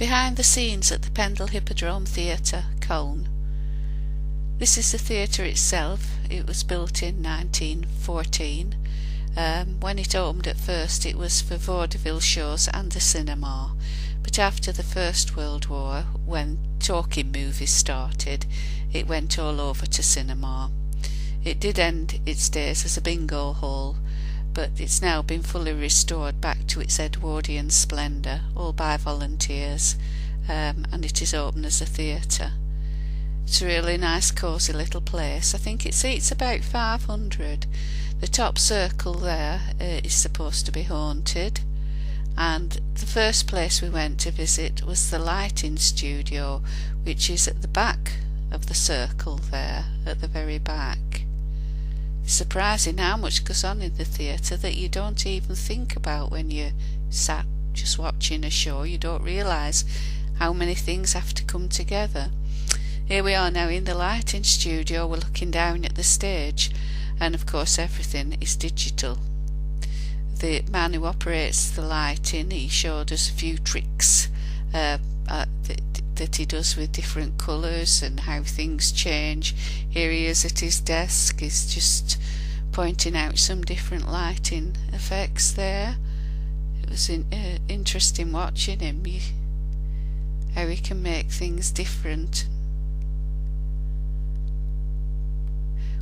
Behind the scenes at the Pendle Hippodrome Theatre, Cone. This is the theatre itself. It was built in 1914. When it opened at first it was for vaudeville shows and a cinema, but after the First World War, when talking movies started, it went all over to cinema. It did end its days as a bingo hall, but it's now been fully restored back to its Edwardian splendour, all by volunteers, and it is open as a theatre. It's a really nice cosy little place. I think it seats about 500. The top circle there is supposed to be haunted, and the first place we went to visit was the lighting studio, which is at the back of the circle there, at the very back. It's surprising how much goes on in the theatre that you don't even think about when you're sat just watching a show. You don't realise how many things have to come together. Here we are now in the lighting studio. We're looking down at the stage, and of course everything is digital. The man who operates the lighting, he showed us a few tricks that he does with different colours and how things change. Here he is at his desk. He's just pointing out some different lighting effects there. It was interesting watching him, how he can make things different.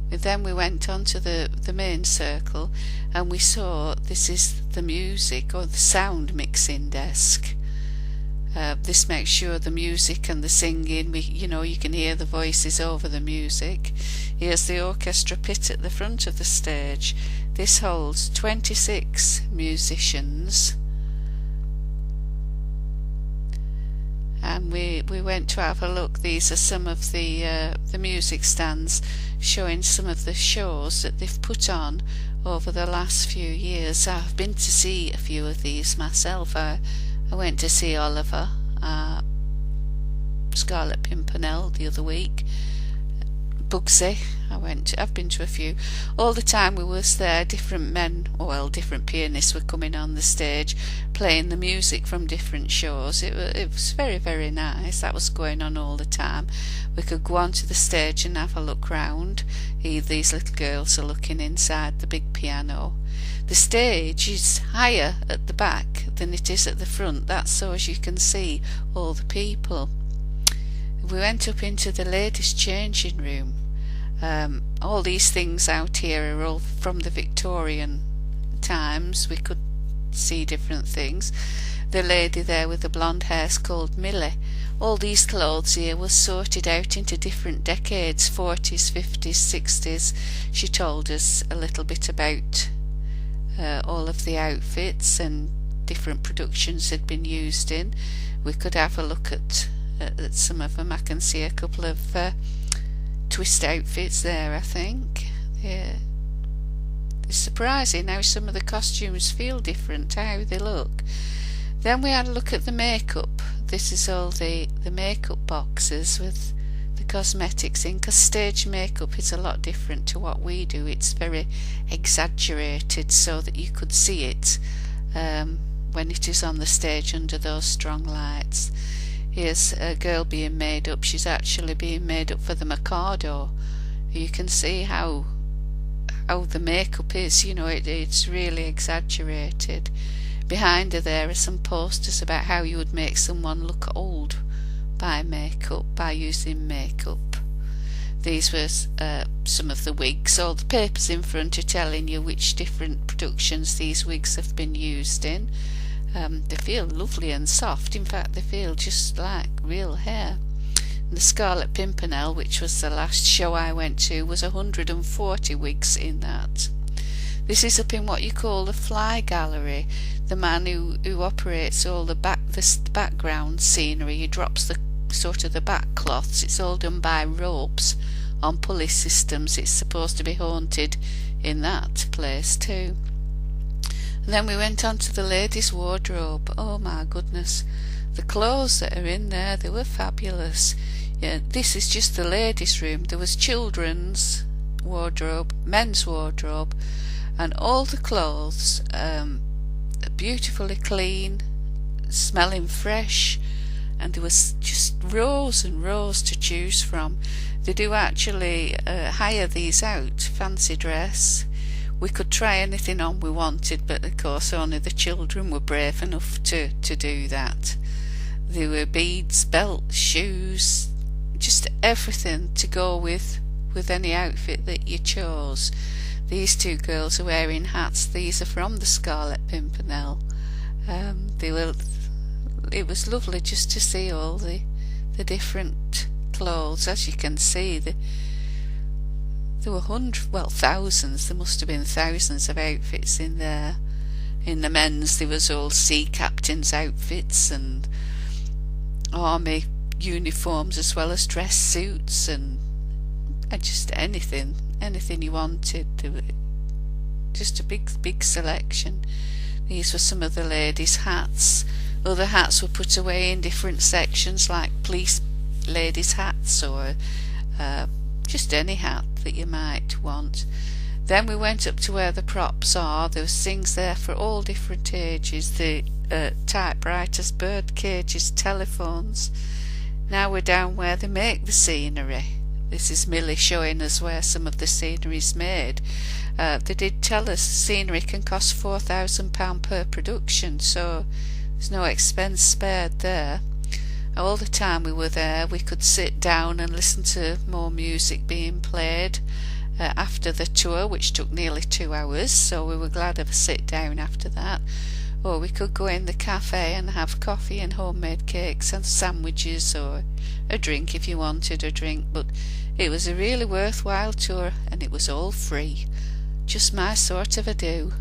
Then we went on to the main circle, and we saw this is the music or the sound mixing desk. This makes sure the music and the singing, you can hear the voices over the music. Here's the orchestra pit at the front of the stage. This holds 26 musicians. And we went to have a look. These are some of the music stands showing some of the shows that they've put on over the last few years. I've been to see a few of these myself. I went to see Oliver, Scarlet Pimpernel the other week, Bugsy. I've been to a few. All the time we was there, different pianists were coming on the stage playing the music from different shows. It was very, very nice. That was going on all the time. We could go onto the stage and have a look round. These little girls are looking inside the big piano. The stage is higher at the back than it is at the front. That's so as you can see all the people. We went up into the ladies' changing room. All these things out here are all from the Victorian times. We could see different things. The lady there with the blonde hair is called Millie. All these clothes here was sorted out into different decades, 40s, 50s, 60s. She told us a little bit about all of the outfits and different productions had been used in. We could have a look at some of them. I can see a couple of twist outfits there, I think. Yeah. It's surprising how some of the costumes feel different, how they look. Then we had a look at the makeup. This is all the makeup boxes with the cosmetics in, because stage makeup is a lot different to what we do. It's very exaggerated so that you could see it when it is on the stage under those strong lights. Here's a girl being made up. She's actually being made up for the Mikado. You can see how the makeup is, it's really exaggerated. Behind her there are some posters about how you would make someone look old by using makeup. These were some of the wigs. All the papers in front are telling you which different productions these wigs have been used in. They feel lovely and soft. In fact, they feel just like real hair. And the Scarlet Pimpernel, which was the last show I went to, was 140 wigs in that. This is up in what you call the fly gallery. The man who operates all the background scenery, he drops the back cloths. It's all done by ropes on pulley systems. It's supposed to be haunted in that place too. And then we went on to the ladies' wardrobe. Oh my goodness, the clothes that are in there, they were fabulous. Yeah, this is just the ladies' room. There was children's wardrobe, men's wardrobe, and all the clothes are beautifully clean, smelling fresh, and there was just rows and rows to choose from. They do actually hire these out, fancy dress. We could try anything on we wanted, but of course only the children were brave enough to do that. There were beads, belts, shoes, just everything to go with any outfit that you chose. These two girls are wearing hats. These are from the Scarlet Pimpernel. It was lovely just to see all the different clothes. As you can see, there were thousands. There must have been thousands of outfits in there. In the men's, there was all sea captains' outfits and army uniforms, as well as dress suits and just anything you wanted. There were just a big selection. These were some of the ladies' hats. Other hats were put away in different sections, like police ladies' hats or just any hat that you might want. Then we went up to where the props are. There was things there for all different ages. The typewriters, bird cages, telephones. Now we're down where they make the scenery. This is Millie showing us where some of the scenery is made. They did tell us scenery can cost £4,000 per production, so there's no expense spared there. All the time we were there, we could sit down and listen to more music being played after the tour, which took nearly 2 hours, so we were glad of a sit down after that. Or we could go in the cafe and have coffee and homemade cakes and sandwiches, or a drink if you wanted a drink. But it was a really worthwhile tour, and it was all free. Just my sort of a do.